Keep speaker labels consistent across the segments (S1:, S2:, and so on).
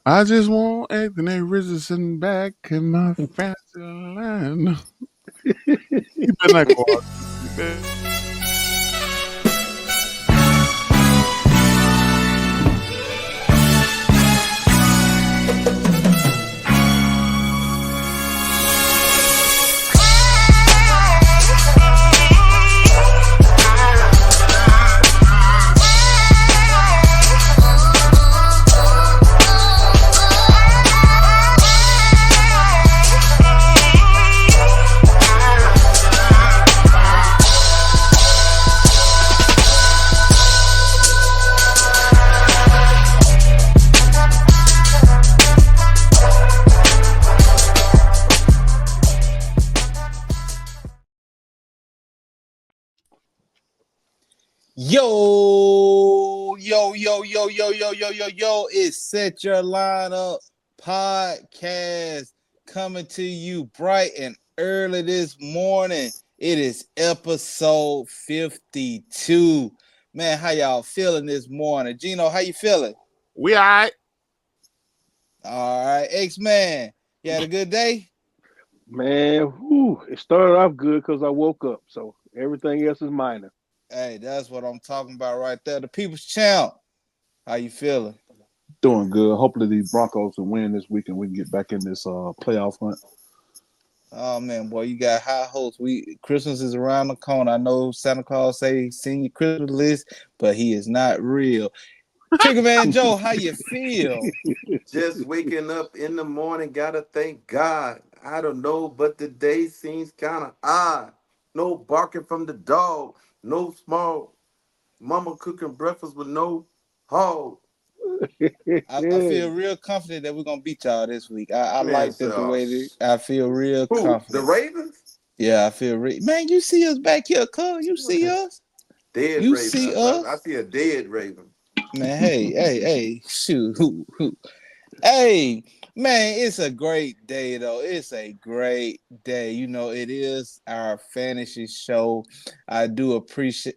S1: I just want Anthony Richardson back in my fantasy land. You better not go out. You better.
S2: Yo, it's Set Your Lineup podcast coming to you bright and early this morning. It is episode 52. Man, how y'all feeling this morning? Gino, how you feeling?
S1: We all right.
S2: All right, X-Man, you had a good day?
S3: Man, it started off good because I woke up. So everything else is minor.
S2: Hey, that's what I'm talking about right there. The People's Champ, how you feeling?
S4: Doing good. Hopefully these Broncos will win this week and we can get back in this playoff hunt.
S2: Oh man, boy, you got high hopes. Christmas is around the corner. I know Santa Claus say he's seen your Christmas list, but he is not real. Trigger Man Joe, how you feel?
S5: Just waking up in the morning, gotta thank God. I don't know, but the day seems kind of odd. No barking from the dog, no small mama cooking breakfast with no hog.
S2: I feel real confident that we're gonna beat y'all this week. I
S5: Man,
S2: like that the way I feel real
S5: who? The
S2: confident.
S5: Ravens?
S2: Yeah, I feel man. You see us back here, cuz you see us.
S5: Dead
S2: You
S5: Raven.
S2: see us.
S5: I see a dead Raven.
S2: Man, hey, shoot. Hey, man, it's a great day though. It's a great day. You know, it is our fantasy show. We do appreciate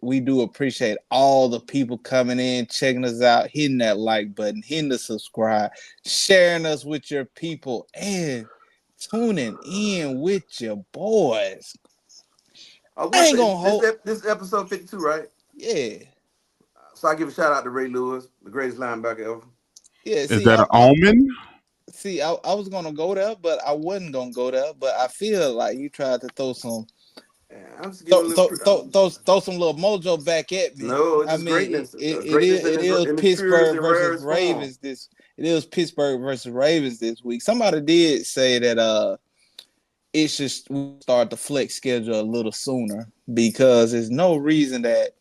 S2: all the people coming in, checking us out, hitting that like button, hitting the subscribe, sharing us with your people, and tuning in with your boys. I ain't gonna hold.
S5: This is episode 52, right?
S2: Yeah.
S5: So I give a shout out to Ray Lewis, the greatest linebacker ever.
S2: Yeah,
S1: Is
S2: see,
S1: that an omen?
S2: I was gonna go there, but I wasn't gonna go there. But I feel like you tried to throw some
S5: I'm just giving
S2: throw some little mojo back at me.
S5: No, it's
S2: I
S5: just
S2: mean,
S5: greatness.
S2: it
S5: Greatness
S2: is
S5: in its purest
S2: Pittsburgh
S5: and
S2: versus
S5: rarest form.
S2: Ravens this. It is Pittsburgh versus Ravens this week. Somebody did say that it should start the flex schedule a little sooner because there's no reason that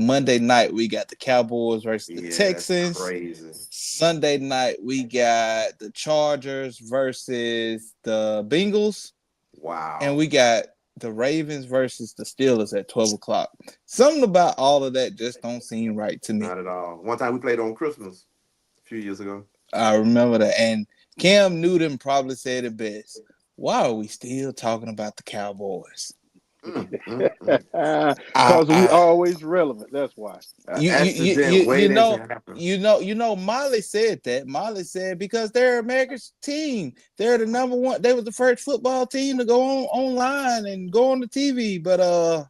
S2: Monday night we got the Cowboys versus the Texans.
S5: That's crazy.
S2: Sunday night we got the Chargers versus the Bengals.
S5: Wow.
S2: And we got the Ravens versus the Steelers at 12 o'clock. Something about all of that just don't seem right to me.
S5: Not at all. One time we played on Christmas a few years ago.
S2: I remember that. And Cam Newton probably said it best. Why are we still talking about the Cowboys?
S3: Because we always relevant. That's why.
S2: You know, Molly said that. Molly said because they're America's team. They're the number one. They was the first football team to go online and go on the TV. But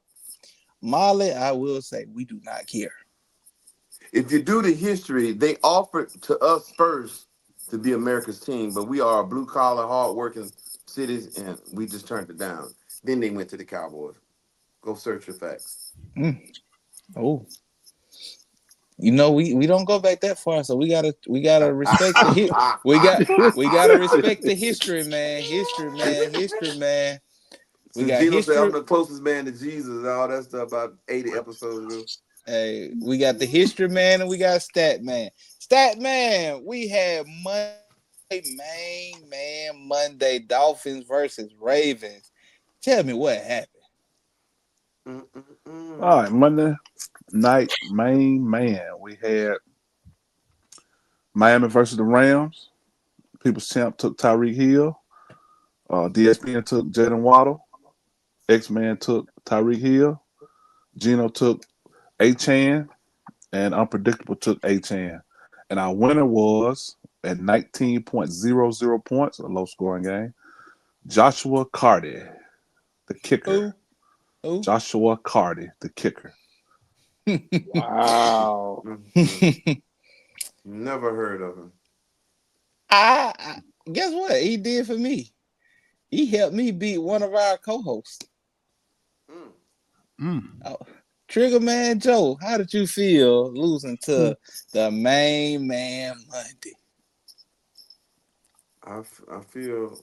S2: Molly, I will say we do not care.
S5: If you do the history, they offered to us first to be America's team, but we are a blue collar, hard working cities, and we just turned it down. Then they went to the Cowboys. Go search your facts.
S2: Oh, you know we don't go back that far, so we gotta respect the we gotta respect the history, man. History, man.
S5: We got Gino history. Said I'm the closest man to Jesus and all that stuff about 80 episodes ago.
S2: Hey, we got the history man and we got stat man. Stat man, we had Monday Dolphins versus Ravens. Tell me what happened.
S4: All right, Monday night, main man. We had Miami versus the Rams. People's Champ took Tyreek Hill. DSPN took Jalen Waddle. X-Man took Tyreek Hill. Gino took Achane. And Unpredictable took Achane. And our winner was at 19.00 points, a low scoring game. Joshua Cardi, the kicker.
S2: Who?
S4: Joshua Cardi, the kicker.
S3: Wow.
S5: Never heard of him.
S2: I guess what he did for me. He helped me beat one of our co-hosts. Oh, Trigger Man Joe, how did you feel losing to the main man Monday?
S5: I feel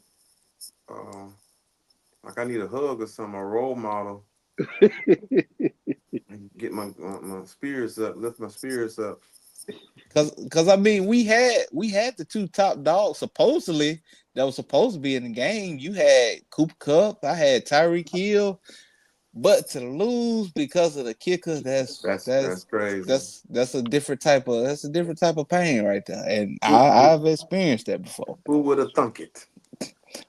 S5: like I need a hug or something, a role model. Get my spirits up, lift my spirits up.
S2: Cause I mean we had the two top dogs supposedly that was supposed to be in the game. You had Cooper Kupp, I had Tyreek Hill, but to lose because of the kicker, that's
S5: crazy.
S2: That's a different type of pain right there, and I've experienced that before.
S5: Who would have thunk it?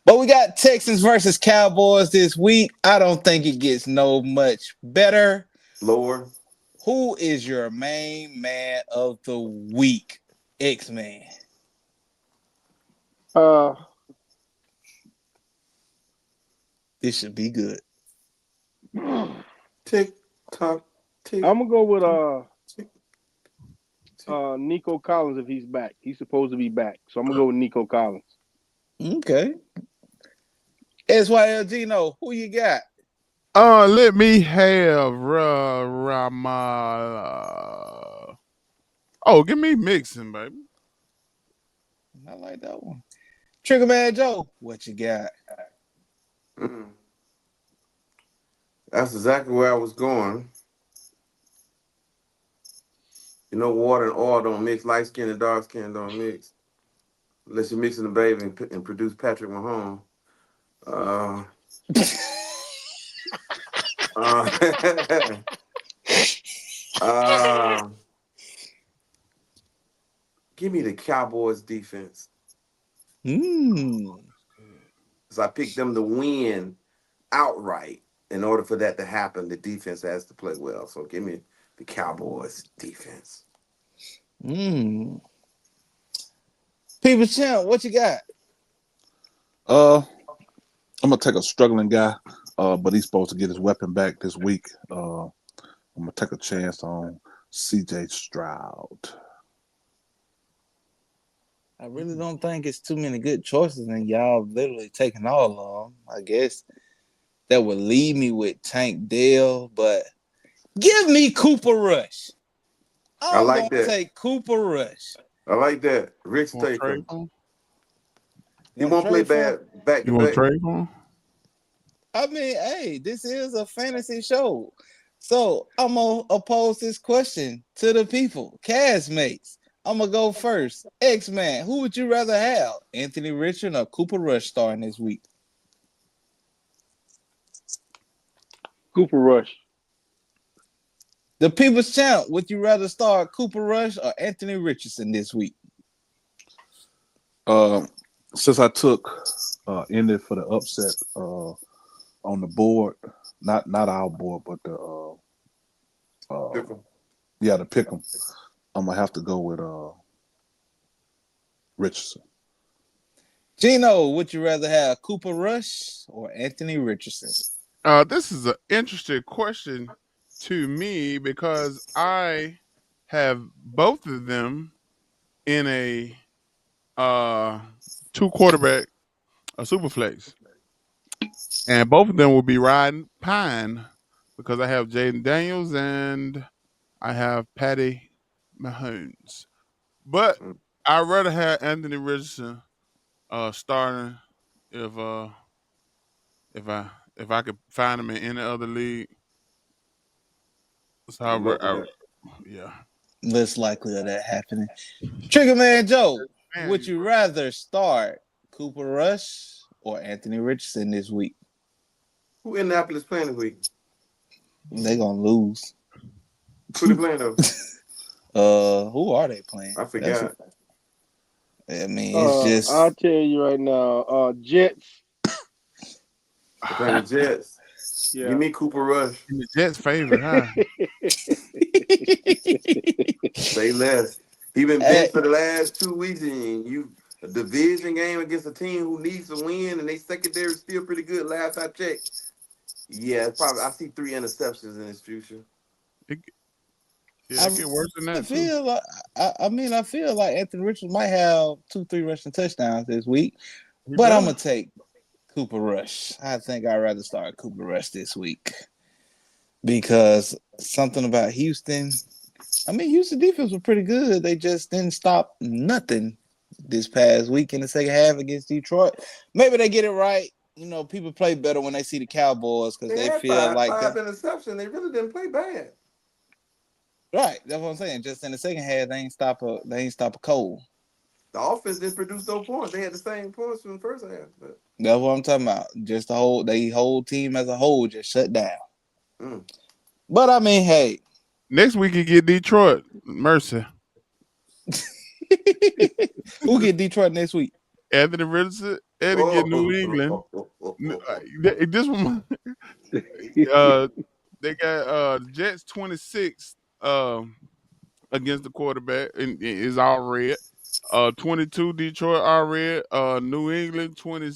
S2: But we got Texans versus Cowboys this week. I don't think it gets no much better.
S5: Lower.
S2: Who is your main man of the week? X-Man. This should be good.
S5: Tick tock, tick.
S3: I'm gonna go with Nico Collins if he's back. He's supposed to be back, so I'm gonna go with Nico Collins.
S2: Okay. SYL Gino, who you got?
S1: Let me have Rama. Give me Mixon, baby.
S2: I like that one. Trigger Man Joe, what you got?
S5: That's exactly where I was going. You know, water and oil don't mix. Light skin and dark skin don't mix. Unless you're mixing the baby and produce Patrick Mahomes. Give me the Cowboys defense. So I picked them to win outright. In order for that to happen, the defense has to play well. So give me the Cowboys defense.
S2: People Champ, what you got?
S4: I'm gonna take a struggling guy, but he's supposed to get his weapon back this week. I'm gonna take a chance on CJ Stroud.
S2: I really don't think it's too many good choices, and y'all literally taking all of them. I guess that would leave me with Tank Dell, but give me Cooper Rush.
S5: I like that.
S2: Take Cooper Rush.
S5: I like that. Rich take him. He won't play bad back to
S1: You want
S5: back.
S1: to trade for him?
S2: I mean, hey, this is a fantasy show. So I'm going to pose this question to the people. Castmates, I'm going to go first. X-Man, who would you rather have? Anthony Richardson or Cooper Rush starting this week?
S3: Cooper Rush.
S2: The People's Champ, would you rather start Cooper Rush or Anthony Richardson this week?
S4: Since I took ended for the upset on the board, not our board, but the pick 'em. I'm gonna have to go with Richardson.
S2: Gino, would you rather have Cooper Rush or Anthony Richardson?
S1: This is an interesting question to me because I have both of them in a 2-quarterback super flex, and both of them will be riding pine because I have Jaden Daniels and I have Patty Mahomes. But I'd rather have Anthony Richardson starting if I could find him in any other league. So yeah.
S2: Less likely of that happening. Trigger Man Joe, would you rather start Cooper Rush or Anthony Richardson this week?
S5: Who Indianapolis playing this week?
S2: They're gonna lose.
S5: Who they playing though?
S2: Who are they playing?
S5: I forgot.
S2: I mean, it's just.
S3: I'll tell you right now. Jets.
S5: They're playing the Jets. Yeah. Give me Cooper Rush.
S1: The Jets' favorite, huh?
S5: Say less. He been
S2: Hey,
S5: benched for the last 2 weeks, and you a division game against a team who needs to win, and they secondary is still pretty good. Last I checked, yeah, it's probably I see 3 interceptions in his future.
S1: It, yeah,
S2: I
S1: it get worse than
S2: really
S1: that too.
S2: feel like I feel like Anthony Richards might have 2-3 rushing touchdowns this week,
S1: He
S2: but I'm
S1: better.
S2: gonna take Cooper Rush. I think I'd rather start Cooper Rush this week because something about Houston. I mean, Houston defense was pretty good. They just didn't stop nothing this past week in the second half against Detroit. Maybe they get it right. You know, people play better when they see the Cowboys because
S5: They
S2: they
S5: had
S2: feel
S5: five
S2: like
S5: five
S2: that.
S5: interceptions. They really didn't play bad.
S2: Right, that's what I'm saying. Just in the second half, they ain't stop a cold.
S5: The offense didn't produce no points. They had the same points from the first half. But
S2: That's what I'm talking about. Just the whole team as a whole just shut down.
S5: mm.
S2: But I mean, hey,
S1: Next week you get Detroit. Mercy.
S2: who get Detroit next week?
S1: Anthony Richardson and they get New England. This one, uh, they got the Jets 26 against the quarterback and is all red. 22 Detroit all red. New England 20.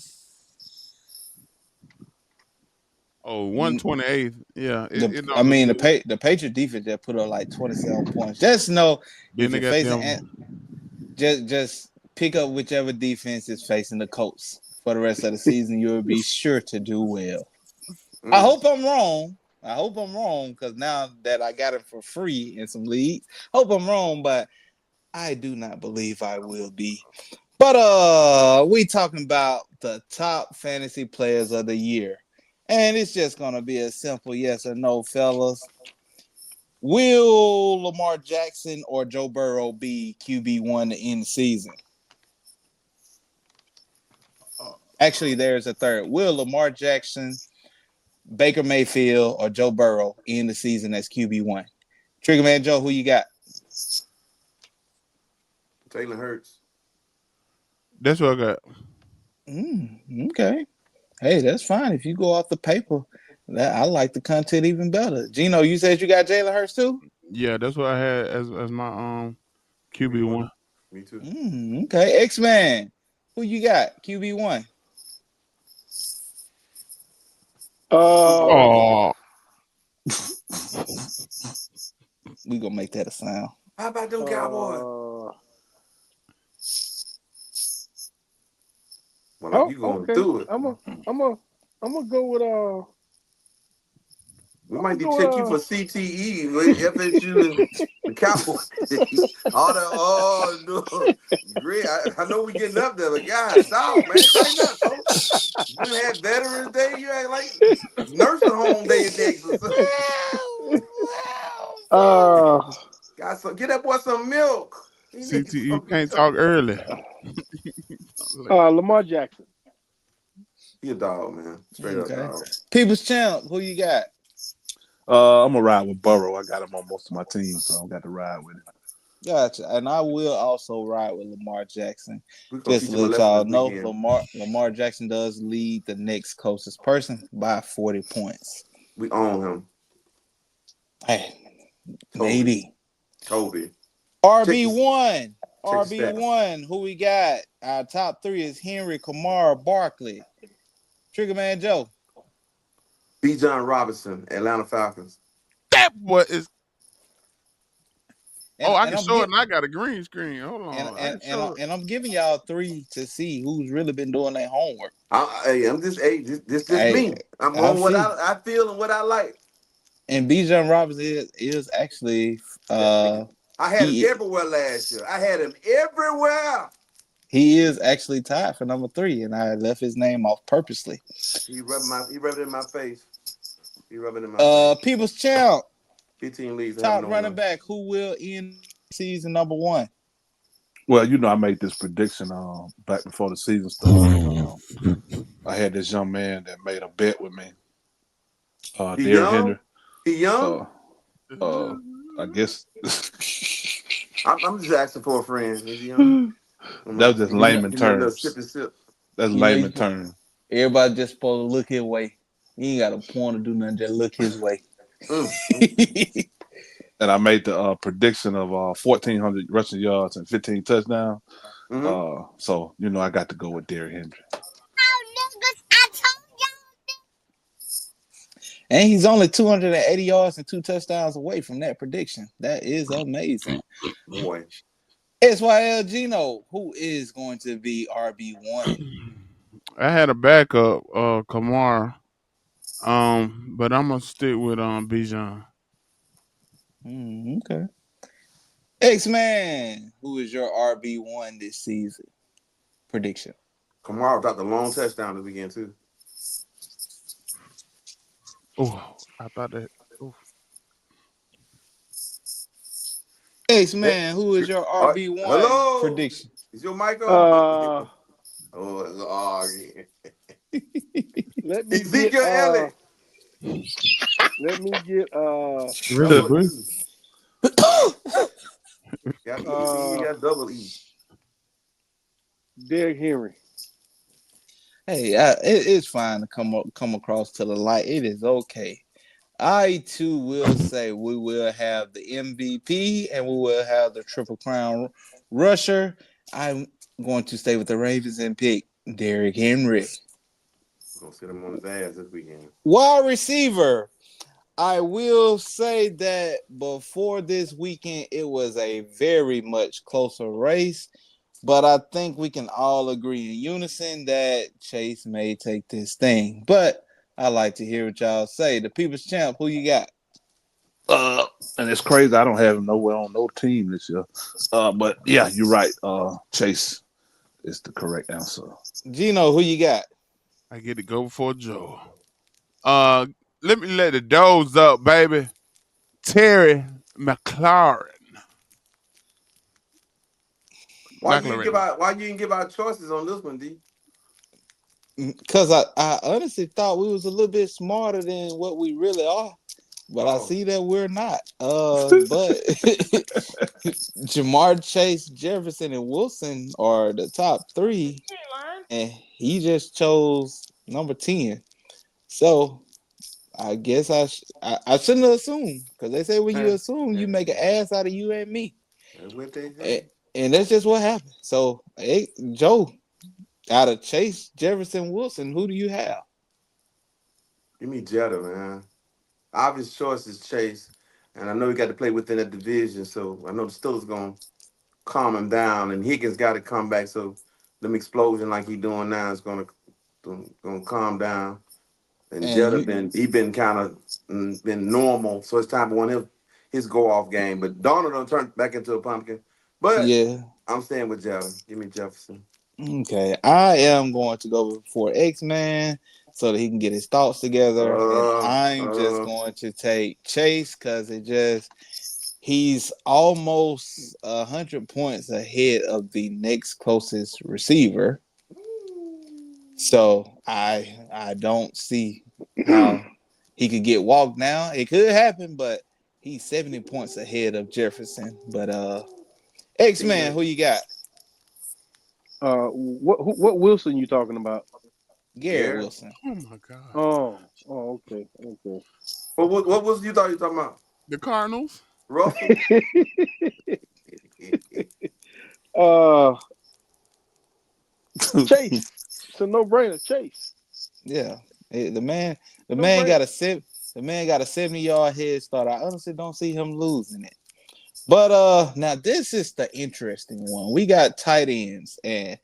S1: Oh,
S2: You,
S1: 128. Yeah, it
S2: I
S1: don't look
S2: mean,
S1: good.
S2: the Patriot defense just put up like 27 points. Just know
S1: Then
S2: if
S1: they
S2: you're
S1: got
S2: facing,
S1: them.
S2: just pick up whichever defense is facing the Colts for the rest of the season. You'll be sure to do well. I hope I'm wrong. I hope I'm wrong because now that I got him for free in some leagues, hope I'm wrong, but I do not believe I will be. But we talking about the top fantasy players of the year. And it's just gonna be a simple yes or no, fellas. Will Lamar Jackson or Joe Burrow be QB1 to end the season? Actually, there's a third. Will Lamar Jackson, Baker Mayfield, or Joe Burrow end the season as QB1? Triggerman Joe, who you got?
S5: Jalen Hurts.
S1: That's what I got.
S2: Okay. Hey, that's fine. If you go off the paper, I like the content even better. Gino, you said you got Jalen Hurts too?
S1: Yeah, that's what I had as my QB1.
S5: Me too.
S2: Okay. X-Man, who you got? QB1.
S3: Uh,
S1: Oh,
S2: We gonna make that a sound.
S5: How about them Cowboys?
S3: uh,
S5: Well, like
S3: oh,
S5: you going
S3: okay.
S5: through it.
S3: I'm gonna go with
S5: We
S3: I'm
S5: might
S3: gonna
S5: be
S3: go
S5: check you for
S3: with
S5: CTE with FSU and the Cowboys. All that, oh no, great. I know we getting up there, but God, dog, man, tighten up, coach. You done had Veterans Day. You ain't like nursing home day next or something.
S3: uh,
S5: Got some. Get that boy some milk. He needs
S1: CTE
S5: some
S1: can't
S5: milk.
S1: talk early.
S3: Lamar Jackson.
S5: He a dog, man. Straight up
S2: Okay.
S5: dog.
S2: People's Champ, who you got?
S4: I'm gonna ride with Burrow. I got him on most of my teams, so I got to ride with him.
S2: Gotcha. And I will also ride with Lamar Jackson.
S5: We gonna
S2: Just
S5: teach
S2: to
S5: him a
S2: let
S5: lesson
S2: y'all
S5: this
S2: know,
S5: weekend.
S2: Lamar Jackson does lead the next closest person by 40 points.
S5: We own him.
S2: Hey,
S5: Toby.
S2: maybe.
S5: Toby.
S2: RB1.
S5: Check the stats.
S2: RB1. Who we got? Our top three is Henry, Kamara, Barkley. Triggerman Joe.
S5: B. John Robinson, Atlanta Falcons.
S1: That boy is. Oh, I
S2: And
S1: can
S2: I'm
S1: show it,
S2: get
S1: and I got a green screen. Hold
S2: and
S1: on, I
S2: and
S1: can
S2: and,
S1: show
S2: I,
S1: it.
S2: and I'm giving y'all three to see who's really been doing their homework.
S5: I'm just this
S2: Hey,
S5: me. I'm
S2: I
S5: on what
S2: see.
S5: I feel and what I like.
S2: And Bijan Robinson is actually
S5: I had him
S2: he
S5: everywhere last year. I had him everywhere.
S2: he is actually tied for number 3, and I left his name off purposely.
S5: He rubbed it in my face. He rubbed it in my face.
S2: People's Champ,
S5: 15 leagues, I have
S2: top
S5: no
S2: running
S5: one.
S2: back, who will end season number 1?
S4: Well, I made this prediction back before the season started. I had this young man that made a bet with me.
S5: He
S4: Derrick
S5: young?
S4: Henry.
S5: He young?
S4: I guess
S5: I'm just asking for a friend. Is he young?
S4: that was just layman
S5: Give me a little
S4: terms.
S5: sippy sip.
S4: That's
S2: You know,
S4: layman terms.
S2: everybody just supposed to look his way. He ain't got a point to do nothing, just look his way.
S4: and I made the prediction of 1,400 rushing yards and 15 touchdowns.
S5: Mm-hmm.
S4: So I got to go with Derrick Henry.
S2: And he's only 280 yards and 2 touchdowns away from that prediction. That is amazing.
S5: Boy.
S2: SYL Gino, who is going to be RB1?
S1: I had a backup, Kamara. But I'm gonna stick with Bijan.
S2: Okay. X-Man, who is your RB1 this season? Prediction.
S5: Kamara dropped a long touchdown this weekend too.
S1: Oh, I thought that. Oof.
S2: X-Man, who is your RB1
S5: hello?
S2: prediction?
S5: Is your mic on?
S3: Let me
S5: Ezekiel Elliott.
S3: Let me get
S1: Really, boy?
S5: Got double E.
S3: Derrick Henry.
S2: Hey, it's fine to come across to the light. It is okay. I too will say we will have the MVP and we will have the Triple Crown rusher. I'm going to stay with the Ravens and pick Derrick Henry.
S5: Gonna sit him on his ass this weekend.
S2: Wide receiver. I will say that before this weekend, it was a very much closer race. But I think we can all agree in unison that Chase may take this thing. But I like to hear what y'all say. The People's Champ, who you got?
S4: And it's crazy. I don't have him nowhere on no team this year. But yeah, you're right. Chase is the correct answer.
S2: Gino, who you got?
S1: I get to go before Joe. Let me let the doors up, baby. Terry McLaurin.
S5: Why you didn't give out choices on this one, D?
S2: Because I honestly thought we was a little bit smarter than what we really are. But I see that we're not. But Jamar Chase, Jefferson, and Wilson are the top 3. And he just chose number 10. So I guess I shouldn't have assumed. Because they say when you assume, you make an ass out of you and me.
S5: That's what they say.
S2: And that's just what happened. So, hey, Joe, out of Chase, Jefferson, Wilson, who do you have?
S5: Give me Jetta, man. Obvious choice is Chase. And I know he got to play within that division, so I know the Steelers going to calm him down. And Higgins got to come back, so them explosion like he doing now is going to calm down. And Jetta been kind of been normal, so it's time for one of his go-off game. But Donald done turned back into a pumpkin. But yeah, I'm staying with Jetta. Give me Jefferson.
S2: Okay, I am going to go for X-Man so that he can get his thoughts together. And I'm just going to take Chase because he's almost 100 points ahead of the next closest receiver. So I don't see how he could get walked now. It could happen, but he's 70 points ahead of Jefferson. But X-Man, who you got?
S3: What Wilson you talking about?
S2: Garrett Wilson.
S1: Oh my God.
S3: Oh, okay.
S5: What Wilson you thought you were talking about?
S1: The Cardinals.
S5: Russell.
S3: Chase. It's a no-brainer. Chase.
S2: Yeah, the man got a 70-yard head start. I honestly don't see him losing it. But now this is the interesting one. We got tight ends, and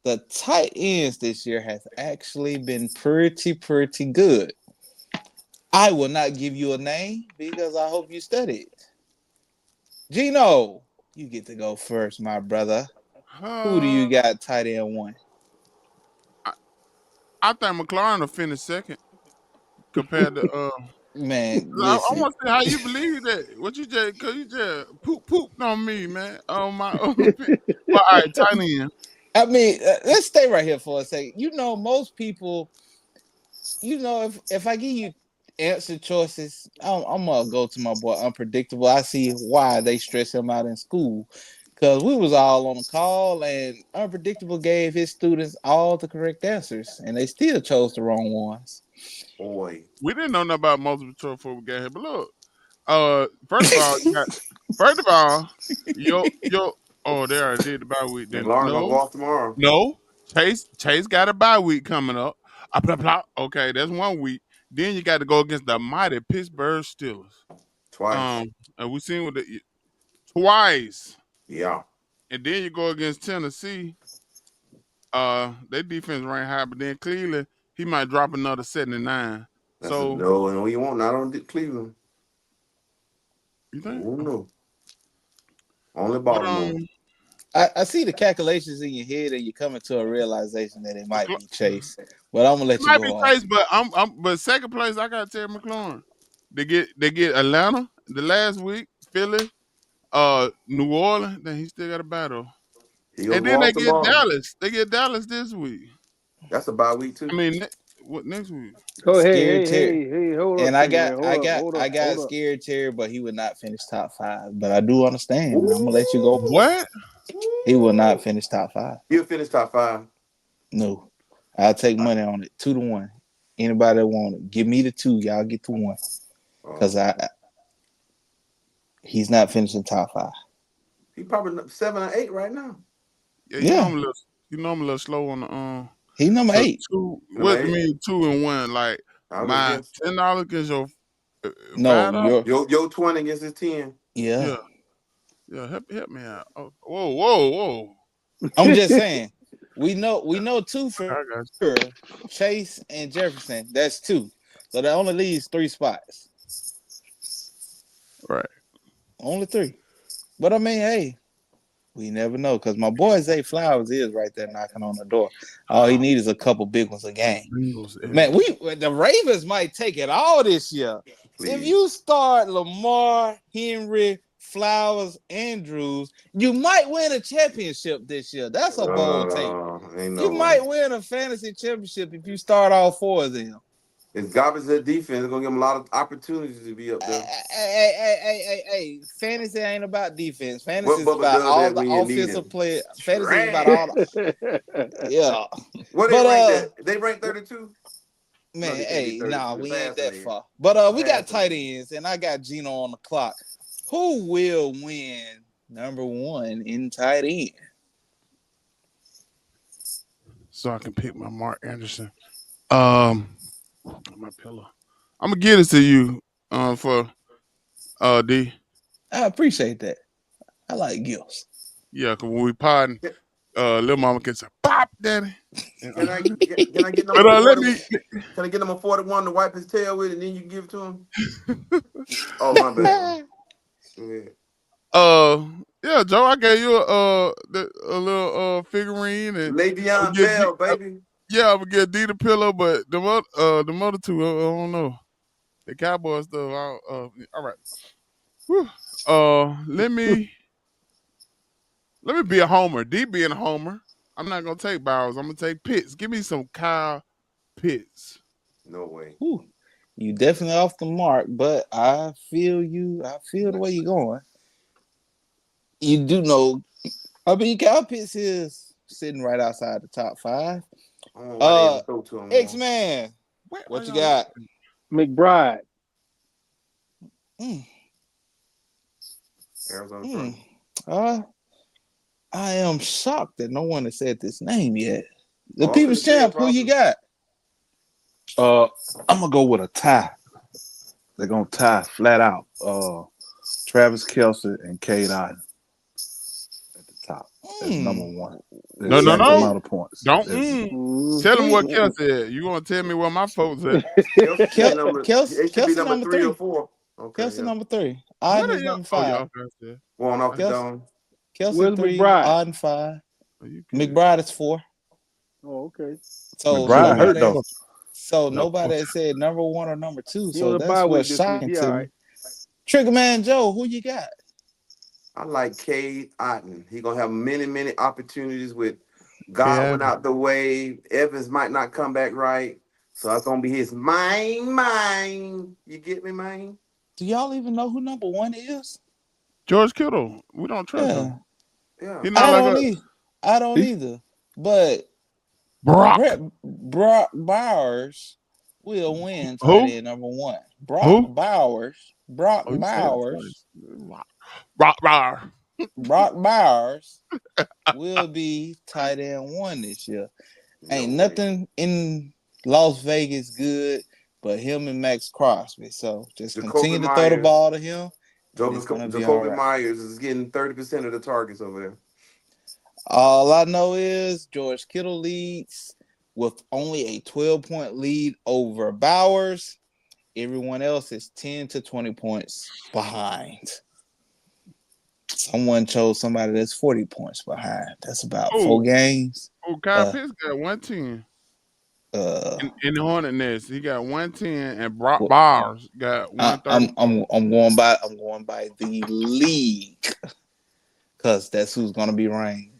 S2: the tight ends this year has actually been pretty good. I will not give you a name because I hope you studied. Gino, you get to go first, my brother. Who do you got tight end 1?
S1: I think McLaurin will finish second compared to
S2: man.
S1: I want to see how you believe that. What you just pooped on me, man. On my own. Well, all right, tight end.
S2: I mean, let's stay right here for a second. Most people, if I give you answer choices, I'm gonna go to my boy Unpredictable. I see why they stress him out in school. Because we was all on the call, and Unpredictable gave his students all the correct answers, and they still chose the wrong ones.
S5: Boy.
S1: We didn't know nothing about multiple choice before we got here, but look, First of all, first of all, yo. Oh, they already did the bye week. Then
S5: McLaurin gonna go off tomorrow.
S1: no. Chase got a bye week coming up. Blah, blah. Okay, that's 1 week. Then you got to go against the mighty Pittsburgh Steelers.
S5: Twice.
S1: And we seen with the twice.
S5: Yeah.
S1: And then you go against Tennessee. Their defense ranked high, but then Cleveland, he might drop another 79.
S5: That's
S1: So
S5: no, you won't. Not on Cleveland.
S1: you think?
S5: Oh no. Only
S1: But,
S5: Baltimore.
S2: I see the calculations in your head, and you're coming to a realization that it might be Chase. But I'm gonna let
S1: it
S2: you
S1: might
S2: go
S1: be
S2: on.
S1: Chase, but second place, I gotta tell McLaurin. They get Atlanta the last week, Philly, New Orleans, then he still got a battle.
S5: He gonna
S1: And
S5: go
S1: then they
S5: off
S1: get
S5: tomorrow.
S1: Dallas. They get Dallas this week.
S5: That's a bye week too.
S1: I mean, what next week?
S3: Oh,
S2: Scared
S3: hey, hold
S2: And
S3: up,
S2: I
S3: man.
S2: got scared Terry, but he would not finish top 5. But I do understand. I'm gonna let you go.
S1: What?
S2: He will not finish top 5.
S5: He'll finish top 5.
S2: No, I'll take money on it. 2-1. Anybody that want it, give me the 2. Y'all get the 1 because he's not finishing top 5.
S5: He probably 7 or 8 right now.
S1: Yeah,
S2: Yeah.
S1: you know I'm a little slow on the
S2: He number 8.
S1: What do you mean 2 and 1? Like
S5: I would
S1: my
S5: guess.
S1: $10 against your
S2: No,
S5: your 20 against his 10.
S2: yeah.
S1: Yeah, help me out. Oh, whoa.
S2: I'm just saying. We know 2
S1: I
S2: for
S1: got you.
S2: sure. Chase and Jefferson. That's 2. So that only leaves 3 spots.
S1: Right.
S2: Only 3. But I mean, hey, we never know because my boy Zay Flowers is right there knocking on the door. All he needs is a couple big ones a game. Man, the Ravens might take it all this year.
S5: Please.
S2: If you start Lamar, Henry, Flowers, Andrews, you might win a championship this year. That's a bold take.
S5: Ain't no
S2: You
S5: way.
S2: might win a fantasy championship if you start all 4 of them.
S5: It's garbage at defense. It's gonna give him a lot of opportunities to be up there.
S2: Hey, fantasy ain't about defense. Fantasy
S5: What
S2: is
S5: Bubba
S2: about
S5: does
S2: all
S5: that
S2: the
S5: when you need
S2: offensive
S5: him.
S2: players. Fantasy is about all the
S5: What they rank that? They rank 32?
S2: Man,
S5: No, they can't
S2: hey,
S5: be 32.
S2: nah, we ain't that
S5: Fascinating.
S2: far. But we got
S5: Fascinating.
S2: tight ends, and I got Gino on the clock. Who will win number 1 in tight end?
S1: So I can pick my Mark Anderson. My pillow. I'm gonna give this to you for D.
S2: I appreciate that. I like gifts.
S1: Yeah, cause when we pardon, little mama can say, "Pop, daddy."
S5: Can I get
S1: But
S5: number
S1: let
S5: 41?
S1: me.
S5: Can I get number 41 to wipe his tail with, and then you can give it to him? Oh, my bad.
S1: Yeah, Joe, I gave you a little figurine and
S5: Le'Veon Bell, baby.
S1: yeah, I'm gonna get D the pillow, but the other 2, I don't know. The Cowboy stuff. All right. Whew. Let me be a homer. D being a homer. I'm not gonna take Bowers. I'm gonna take Pitts. Give me some Kyle Pitts.
S5: No way.
S2: Ooh, you definitely off the mark, but I feel you. I feel the way you're going. You do know, I mean, Kyle Pitts is sitting right outside the top 5. X-Man, what you got?
S3: McBride.
S5: Arizona.
S2: I am shocked that no one has said this name yet. The People's Champ, who you got?
S4: I'm gonna go with a tie. They're gonna tie flat out. Travis Kelce and Cade Otton at the top. That's number 1.
S1: No.
S4: Amount of points.
S1: Don't tell them what Kelce said. You gonna tell me where my folks at?
S2: Kelce
S5: number 3 or 4. Okay,
S2: Kelce number 3. Odd is number 5.
S5: Going off the dome.
S2: Kelce 3, Odd 5. McBride is 4.
S3: Oh, okay.
S2: So
S4: McBride hurt though.
S2: So nobody said number 1 or number 2. So that's
S3: what's
S2: what's shocking to me. Trigger Man Joe, who you got?
S5: I like Cade Otton. He's gonna have many opportunities with Godwin out the way. Evans might not come back right. So that's gonna be his mine. You get me, man?
S2: Do y'all even know who number 1 is?
S1: George Kittle. We don't trust him.
S5: Yeah.
S2: I don't either. But Brock Bowers will win tight end number 1. Brock Bowers Brock
S1: Oh, you said it
S2: Bowers,
S1: twice. Rock.
S2: Brock Bowers will be tight end 1 this year. Ain't
S5: No way.
S2: nothing in Las Vegas good but him and Max Crosby. So just
S5: Jacoby
S2: continue to throw the
S5: Myers.
S2: ball to him, and it's gonna be all
S5: Jacoby
S2: right.
S5: Myers is getting 30% of the targets over there.
S2: All I know is George Kittle leads with only a 12-point lead over Bowers. Everyone else is 10 to 20 points behind. Someone chose somebody that's 40 points behind. That's about 4 games.
S1: Kyle
S2: Uh,
S1: Pitts got 110.
S2: uh,
S1: In the Hornet Nest, he got 110, and Brock
S2: Well,
S1: Bowers got
S2: I'm
S1: 134.
S2: I'm going by the league because that's who's gonna be ranked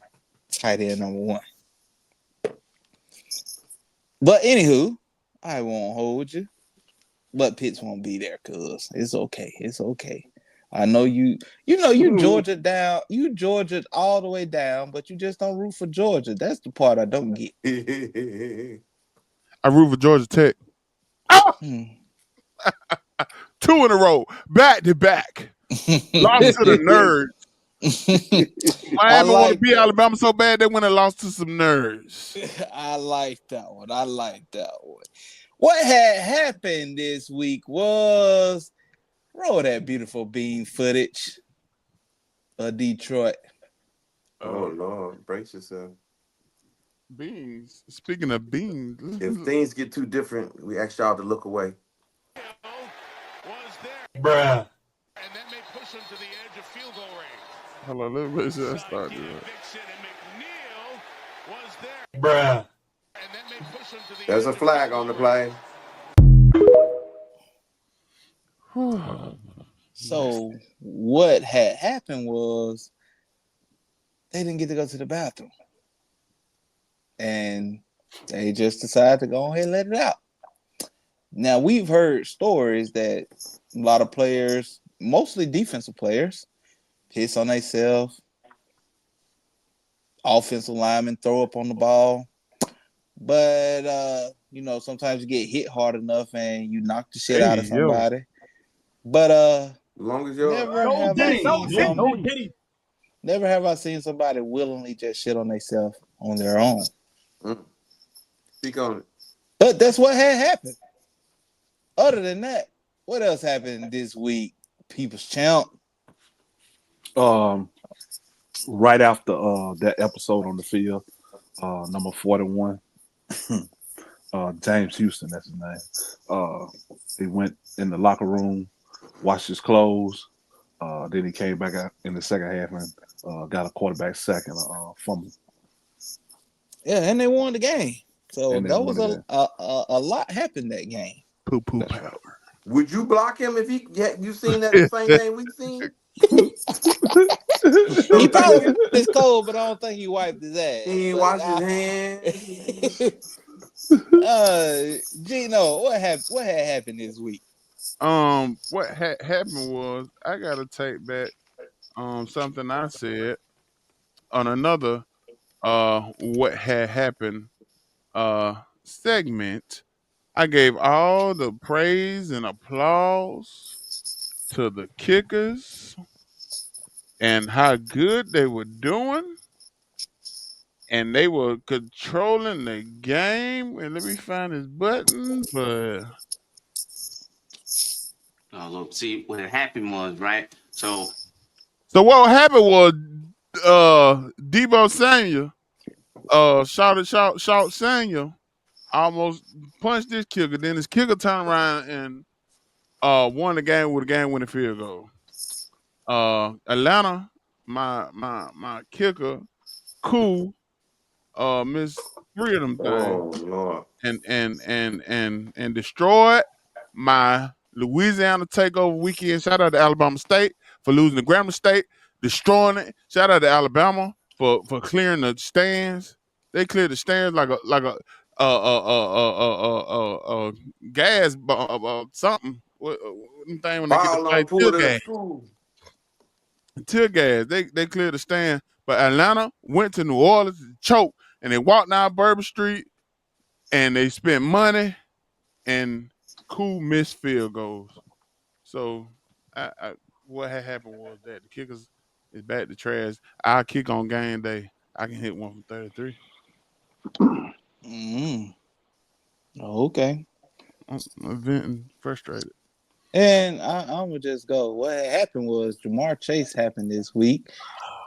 S2: tight end number 1. But anywho, I won't hold you. But Pitts won't be there, cuz it's okay. It's okay. I know you Georgia down, you Georgia all the way down, but you just don't root for Georgia. That's the part I don't get.
S1: I root for Georgia Tech.
S2: Hmm.
S1: 2 in a row, back to back. Lost to the nerds.
S2: I
S1: Miami want to
S2: like
S1: beat
S2: that.
S1: Alabama so bad they went and lost to some nerds.
S2: I like that one. I like that one. What had happened this week was roll that beautiful bean footage of Detroit.
S5: Oh Lord, brace yourself.
S1: Beans. Speaking of beans,
S5: If things get too different, we ask y'all to look away.
S6: Bruh.
S7: And that may push him to the edge of field goal range.
S1: hold on, let me see. I start
S7: Kenny
S1: this.
S7: Dixon and McNeil was there.
S6: Bruh.
S7: And that may push him to the
S5: There's
S7: edge
S5: a
S7: of
S5: flag
S7: field
S5: on the
S7: goal range.
S5: play.
S2: So what had happened was they didn't get to go to the bathroom. And they just decided to go ahead and let it out. Now we've heard stories that a lot of players, mostly defensive players, piss on themselves. Offensive linemen throw up on the ball. But sometimes you get hit hard enough and you knock the shit out of somebody. But
S5: As long as you're
S2: never have I seen somebody willingly just shit on themselves on their own.
S5: Speak on it.
S2: But that's what had happened. Other than that, what else happened this week, People's Champ?
S4: Right after that episode on the field, number 41, James Houston, that's his name. He went in the locker room, washed his clothes. Then he came back out in the second half and got a quarterback sack and a fumble.
S2: Yeah, and they won the game. So
S4: And they
S2: that
S4: won
S2: was
S4: the
S2: a lot happened that game.
S1: Poo
S4: That's
S1: power.
S5: Would you block him if you seen that the same thing we seen?
S2: He probably wiped his cold, but I don't think he wiped his ass.
S5: He ain't washed his hands.
S2: Gino, what had happened this week?
S1: What happened was I gotta take back something I said on another what had happened segment. I gave all the praise and applause to the kickers and how good they were doing, and they were controlling the game. And let me find this button, but
S6: Look, see, what had happened was, right? So
S1: what happened was Debo Samuel, shout Samuel almost punched this kicker. Then his kicker turned around and won the game with a game-winning field goal. Atlanta, my kicker, cool, missed 3 of them
S5: Oh
S1: things
S5: Lord.
S1: and destroyed my Louisiana takeover weekend. Shout out to Alabama State for losing to Grambling State, destroying it. Shout out to Alabama for clearing the stands. They cleared the stands like a gas something. What thing when they get the
S5: Ball on
S1: fight tear
S5: pulled up.
S1: gas? Tear gas. They cleared the stand, but Atlanta went to New Orleans to choke, and they walked down Bourbon Street, and they spent money, and cool missed field goals. So what had happened was that the kickers is back to trash. I kick on game day. I can hit one from 33.
S2: Mm. Okay.
S1: I'm venting, frustrated.
S2: And I'm gonna just go. What had happened was Jamar Chase happened this week.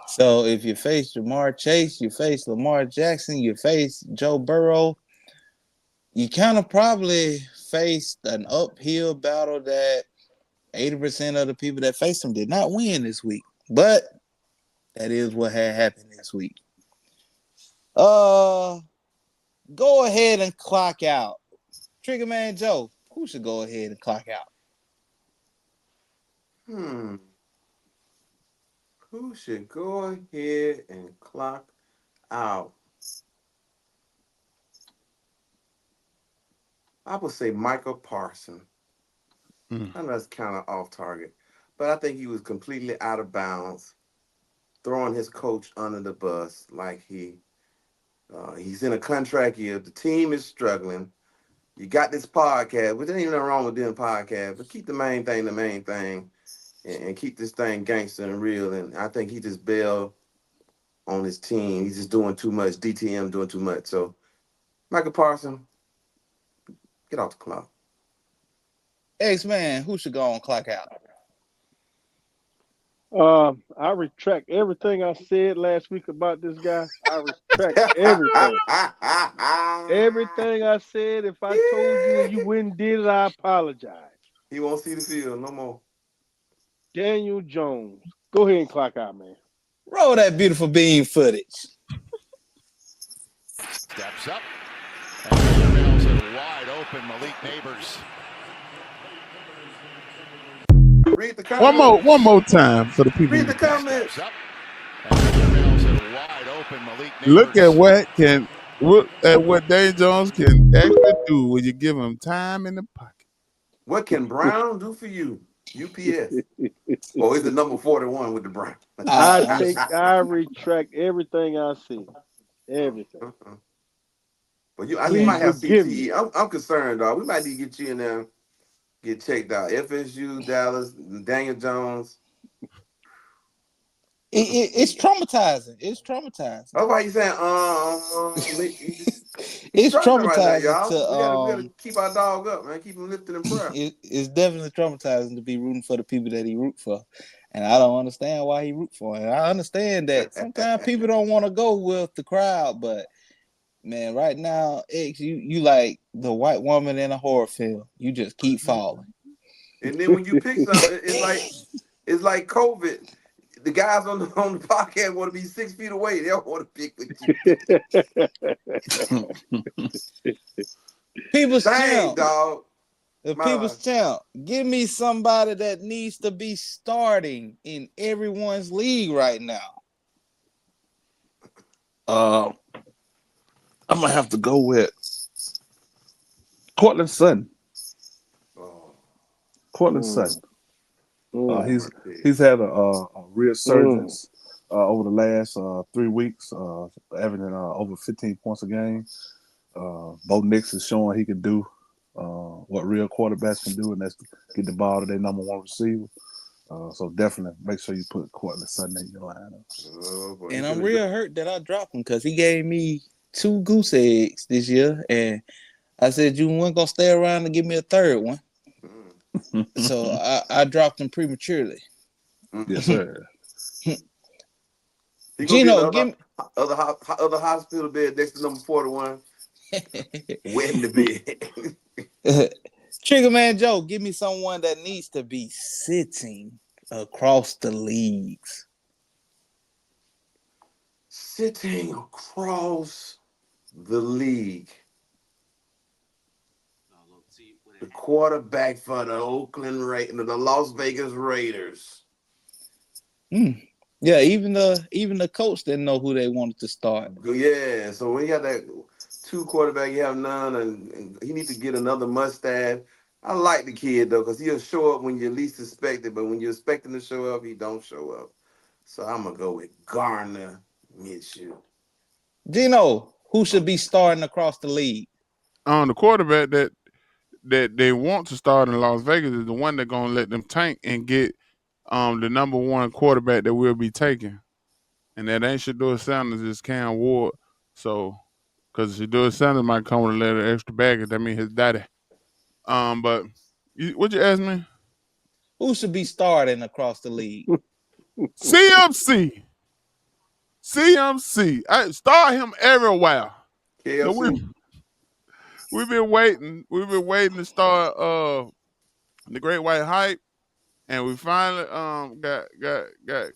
S2: So if you face Jamar Chase, you face Lamar Jackson, you face Joe Burrow, you kind of probably faced an uphill battle that 80% of the people that faced him did not win this week. But that is what had happened this week. Go ahead and clock out. Trigger Man Joe, who should go ahead and clock out?
S5: Who should go ahead and clock out? I would say Michael Parsons.
S1: Mm.
S5: I know that's kind of off target, but I think he was completely out of bounds, throwing his coach under the bus like he's in a contract year. The team is struggling. You got this podcast, which ain't nothing wrong with doing podcast, but keep the main thing, and keep this thing gangster and real. And I think he just bailed on his team. He's just doing too much. DTM doing too much. So, Michael Parsons, get off the clock.
S2: X-Man, who should go on clock out?
S3: I retract everything I said last week about this guy. I retract everything. Everything I said. If I told you and you wouldn't did it, I apologize.
S5: He won't see the field no more.
S3: Daniel Jones. Go ahead and clock out, man.
S2: Roll that beautiful bean footage.
S7: Steps up. And rails it wide open. Malik Neighbors.
S5: Read the comments.
S1: One more time for the people.
S5: Read the comments.
S7: Steps up. And rails it wide open. Malik Neighbors.
S1: Look at what Dave Jones can actually do when you give him time in the pocket.
S5: What can Brown do for you? UPS. Oh, it's the number 41 with the Brown.
S3: I retract everything I said. Everything.
S5: But you might have CTE. I'm concerned, dog. We might need to get you in there, get checked out. FSU, Dallas, Daniel Jones.
S2: It's traumatizing. It's traumatizing.
S5: That's why you saying
S2: It's traumatizing
S5: right now,
S2: to
S5: we gotta keep our dog up, man. Keep him lifted in prayer.
S2: It's definitely traumatizing to be rooting for the people that he root for. And I don't understand why he root for. And I understand that sometimes people don't want to go with the crowd, but man, right now, X, you like the white woman in a horror film. You just keep falling.
S5: And then when you pick something, it's like COVID. The guys on the podcast want to be 6 feet away. They don't want to pick with you.
S2: People's
S5: Dang,
S2: champ,
S5: dog.
S2: the people's champ. Give me somebody that needs to be starting in everyone's league right now.
S4: I'm gonna have to go with Cortland Sutton. Cortland Sutton. He's had a resurgence over the last 3 weeks, averaging over 15 points a game. Bo Nix is showing he can do what real quarterbacks can do, and that's get the ball to their number one receiver. So definitely make sure you put Cortland Sutton in your lineup.
S2: And I'm real hurt that I dropped him because he gave me 2 goose eggs this year, and I said you weren't gonna stay around to give me a third one. So I dropped him prematurely.
S4: Yes, sir.
S2: Gino, give me
S5: other hospital bed next to number 41. Wet in the bed.
S2: Trigger Man Joe, give me someone that needs to be sitting across the leagues.
S5: Sitting across the league. The quarterback for the the Las Vegas Raiders.
S2: Yeah, even the coach didn't know who they wanted to start.
S5: Yeah, so when you have that 2 quarterback, you have none, and he needs to get another mustache. I like the kid though, because he'll show up when you least expect it, but when you're expecting to show up, he don't show up. So I'm gonna go with Gardner Minshew.
S2: Gino, who should be starting across the league?
S1: The quarterback that they want to start in Las Vegas is the one that's gonna let them tank and get the number one quarterback that we'll be taking, and that ain't Shedeur Sanders, it's Cam Ward. So, because Shedeur Sanders might come with a little extra baggage, that mean his daddy. But what you ask me?
S2: Who should be starting across the league?
S1: CMC. I start him everywhere. So
S5: KFC.
S1: we've been waiting. We've been waiting to start the Great White Hype, and we finally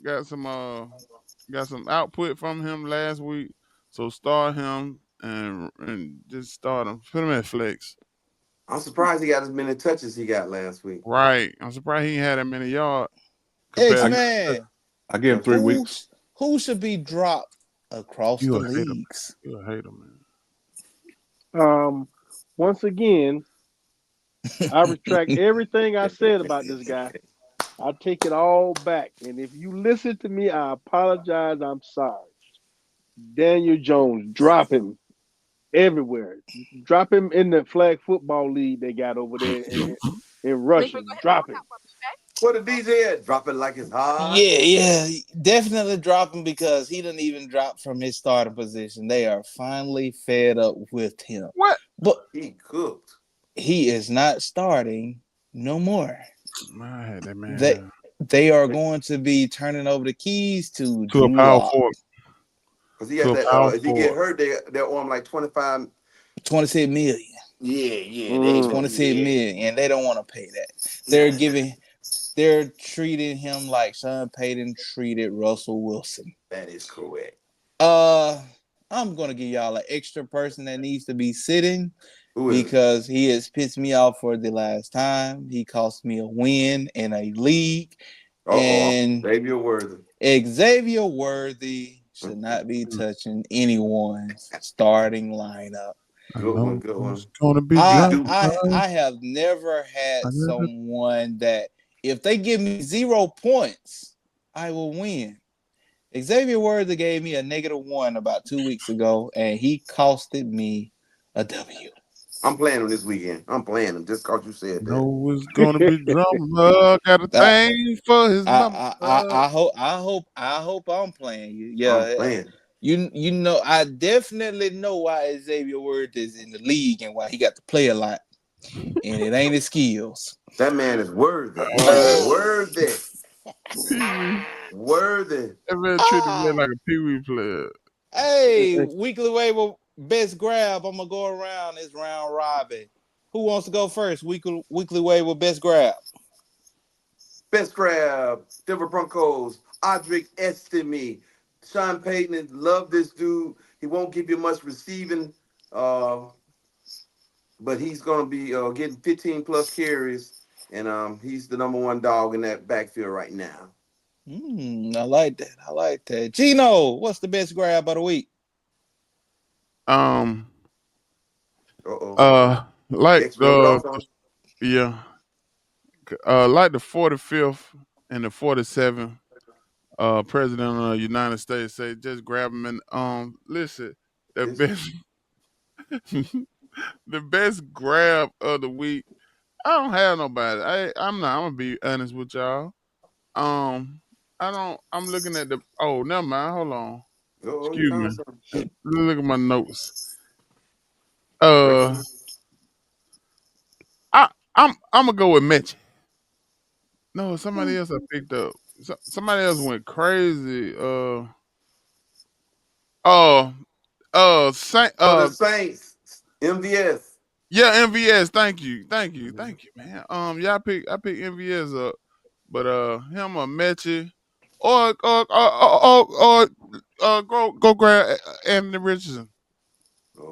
S1: got some output from him last week. So start him and just start him. Put him at flex.
S5: I'm surprised he got as many touches he got last week.
S1: Right. I'm surprised he ain't had that many yards.
S2: X-Man.
S4: I give him 3 weeks.
S2: Who should be dropped across the leagues?
S1: You're a hater, man.
S3: Once again, I retract everything I said about this guy. I take it all back. And if you listen to me, I apologize. I'm sorry. Daniel Jones, drop him everywhere. Drop him in the flag football league they got over there in Russia. Drop him.
S5: What the DJ at? Drop it like it's hot.
S2: Yeah, definitely drop him because he didn't even drop from his starting position. They are finally fed up with him.
S1: What?
S2: But
S5: he cooked.
S2: He is not starting no more.
S1: Man.
S2: They are going to be turning over the keys to
S1: a power forward.
S5: Because he has that. If he get hurt, they'll owe him like 26
S2: million.
S5: Yeah,
S2: they 26 million, and they don't want to pay that. They're treating him like Sean Payton treated Russell Wilson.
S5: That is correct.
S2: I'm gonna give y'all an extra person that needs to be sitting because he has pissed me off for the last time. He cost me a win in a league. And Xavier Worthy should not be touching anyone's starting lineup.
S5: Good one.
S1: It's gonna be
S2: I have never had someone that if they give me 0 points, I will win. Xavier Worthy gave me a -1 about 2 weeks ago, and he costed me a W.
S5: I'm playing him this weekend. I'm playing him just because you said that.
S1: No, it's gonna be drama. Got a thing for his number.
S2: I hope I'm playing you. Yeah,
S5: I'm playing.
S2: You know, I definitely know why Xavier Worthy is in the league and why he got to play a lot. And it ain't his skills.
S5: That man is worthy. Worthy.
S1: That man treated me like a pee-wee player.
S2: Hey, weekly waiver best grab. I'm gonna go around this round robin. Who wants to go first? Weekly waiver best grab.
S5: Best grab. Denver Broncos. Audric Estime. Sean Payton love this dude. He won't give you much receiving, but he's gonna be getting 15 plus carries, and he's the number one dog in that backfield right now.
S2: I like that. Gino, what's the best grab of the week?
S1: Like the 45th and the 47th president of the United States say just grab him and listen, the best grab of the week. I don't have nobody. I'm gonna be honest with y'all. I'm looking at never mind. Hold on. Excuse me. Look at my notes. I'm gonna go with Mitch. No, somebody else I picked up. Somebody else went crazy.
S5: The Saints. MVS.
S1: Yeah, MVS. Thank you, man. I picked MVS up, but him or Mechie, or go grab Anthony Richardson.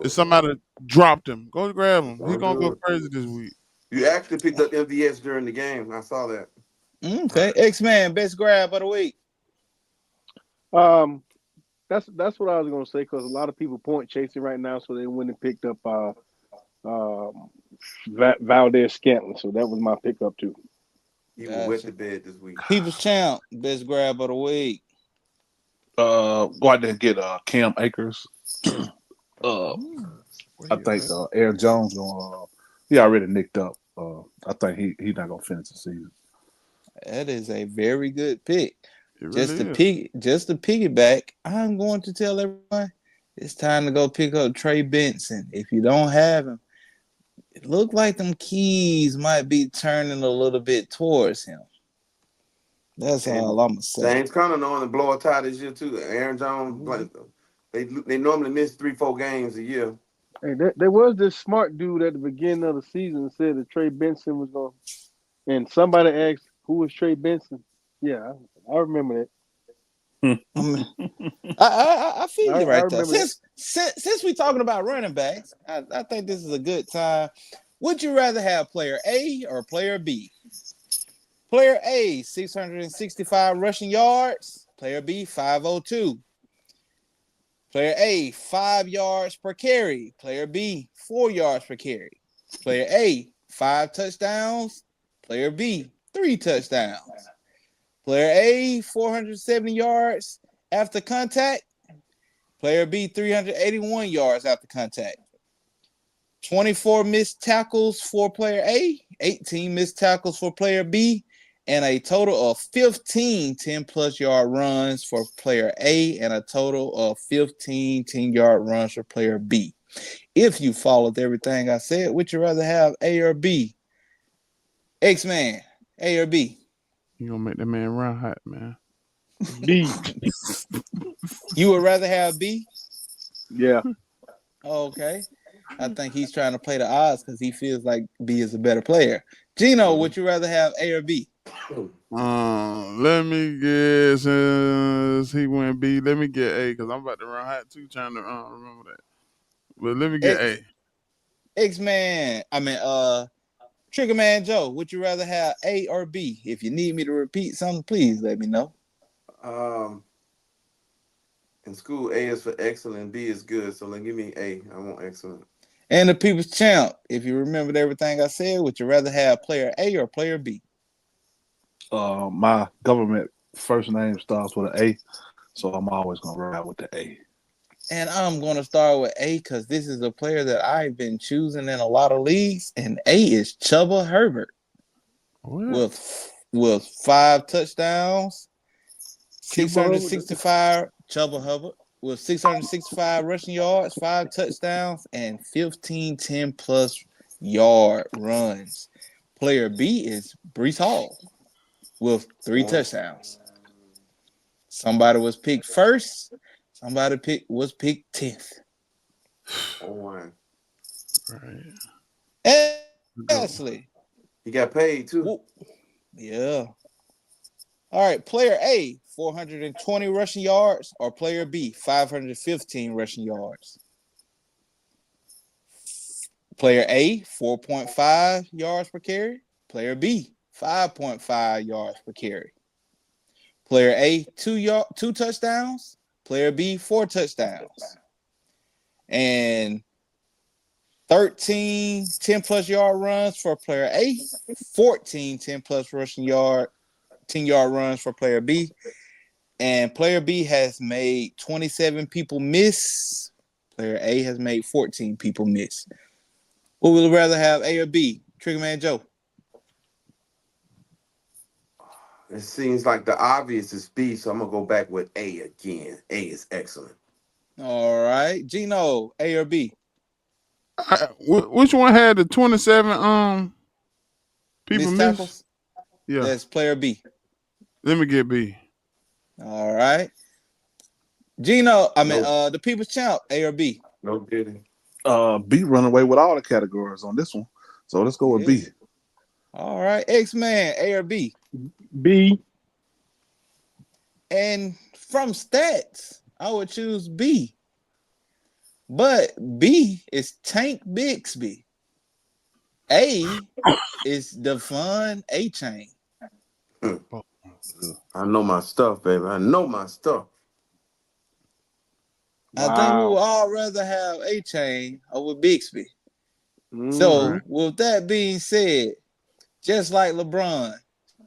S1: If somebody dropped him, go grab him. He's gonna go crazy this week.
S5: You actually picked up MVS during the game. I saw that.
S2: Okay, X-Man best grab of the week.
S3: That's what I was gonna say because a lot of people point chasing right now, so they went and picked up Valdez Scantling. So that was my pickup too.
S5: He went to bed this week.
S2: People's Champ best grab of the week.
S4: Go out there and get Cam Akers. I think Aaron Jones he already nicked up. I think he's not gonna finish the season.
S2: That is a very good pick.
S1: It
S2: Just
S1: really
S2: to
S1: is.
S2: piggyback, I'm going to tell everyone it's time to go pick up Trey Benson. If you don't have him, it looked like them keys might be turning a little bit towards him. That's all
S5: And
S2: I'm gonna say.
S5: James Conner knowing to blow a tie this year too. Aaron Jones, like they normally miss 3-4 games a year.
S3: Hey, there was this smart dude at the beginning of the season that said that Trey Benson was going, and somebody asked who was Trey Benson. Yeah, I remember that.
S2: I mean, I feel you
S3: I
S2: right there.
S3: remember that.
S2: Since we talking about running backs, I think this is a good time. Would you rather have player A or player B? Player A, 665 rushing yards. Player B, 502. Player A, 5 yards per carry. Player B, 4 yards per carry. Player A, 5 touchdowns. Player B, 3 touchdowns. Player A, 470 yards after contact. Player B, 381 yards after contact. 24 missed tackles for player A, 18 missed tackles for player B, and a total of 15 10-plus yard runs for player A and a total of 15 10-yard runs for player B. If you followed everything I said, would you rather have A or B? X-Man, A or B?
S1: You gonna make that man run hot, man.
S3: B.
S2: You would rather have B?
S3: Yeah.
S2: Okay. I think he's trying to play the odds because he feels like B is a better player. Gino, would you rather have A or B?
S1: Let me get, since he went B, let me get A because I'm about to run hot too, trying to remember that. But let me get A.
S2: X-Man, Trigger Man Joe, would you rather have A or B? If you need me to repeat something, please let me know.
S5: In school, A is for excellent, B is good. So give me A. I want excellent.
S2: And the People's Champ, if you remembered everything I said, would you rather have player A or player B?
S4: My government first name starts with an A, so I'm always gonna ride with the A.
S2: And I'm going to start with A because this is a player that I've been choosing in a lot of leagues, and A is Chuba Herbert
S1: What?
S2: with 5 touchdowns,
S3: Cuba
S2: 665 Chuba Herbert with 665 rushing yards, 5 touchdowns, and 15 10-plus yard runs. Player B is Breece Hall with 3 touchdowns. Somebody was picked first. Somebody was picked 10th.
S5: Right.
S2: And Ashley.
S5: He got paid too.
S2: Yeah. All right. Player A, 420 rushing yards, or player B, 515 rushing yards. Player A, 4.5 yards per carry. Player B, 5.5 yards per carry. Player A, 2 touchdowns. Player B, 4 touchdowns. And 13 10-plus yard runs for player A, 14 10-plus rushing yard, 10-yard runs for player B. And player B has made 27 people miss. Player A has made 14 people miss. Who would rather have A or B? Triggerman Joe.
S5: It seems like the obvious is B, so I'm gonna go back with A again. A is excellent.
S2: All right. Gino, A or B?
S1: Which one had the 27 people
S2: Missed
S1: miss?
S2: tackles?
S1: Yeah.
S2: That's player B.
S1: Let me get B.
S2: All right. Gino, the People's Champ, A or B?
S5: No kidding.
S4: B running away with all the categories on this one. So let's go with B.
S2: All right. X-Man, A or B?
S3: B.
S2: And from stats, I would choose B. But B is Tank Bixby. A is Devon A-Chain.
S5: I know my stuff, baby. I know my stuff.
S2: Wow. I think we would all rather have A-Chain over Bixby. So, with that being said, just like LeBron,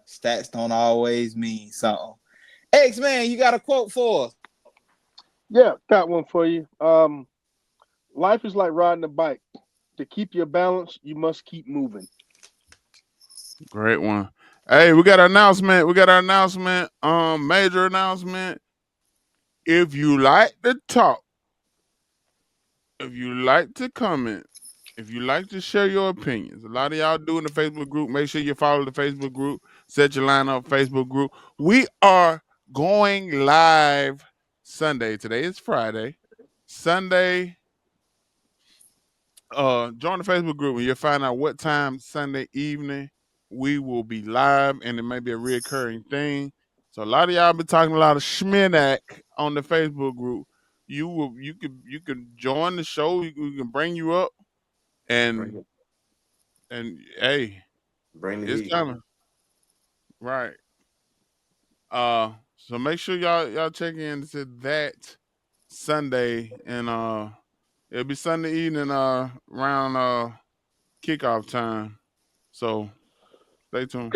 S2: stats don't always mean something. X-Man, you got a quote for us?
S3: Yeah, got one for you. Life is like riding a bike. To keep your balance, you must keep moving.
S1: Great one. Hey, we got an announcement. We got our announcement. Major announcement. If you like to talk, if you like to comment, if you like to share your opinions, a lot of y'all do in the Facebook group. Make sure you follow the Facebook group. Set your line up Facebook group. We are going live Sunday. Today is Friday. Sunday. Join the Facebook group and you'll find out what time Sunday evening we will be live, and it may be a reoccurring thing. So a lot of y'all been talking a lot of schminack on the Facebook group. You could join the show. We can bring you up,
S5: Bring
S1: and
S5: it.
S1: hey,
S5: Bring the
S1: it's
S5: heat.
S1: coming. Right. So make sure y'all check in to that Sunday, and it'll be Sunday evening around kickoff time. So stay tuned.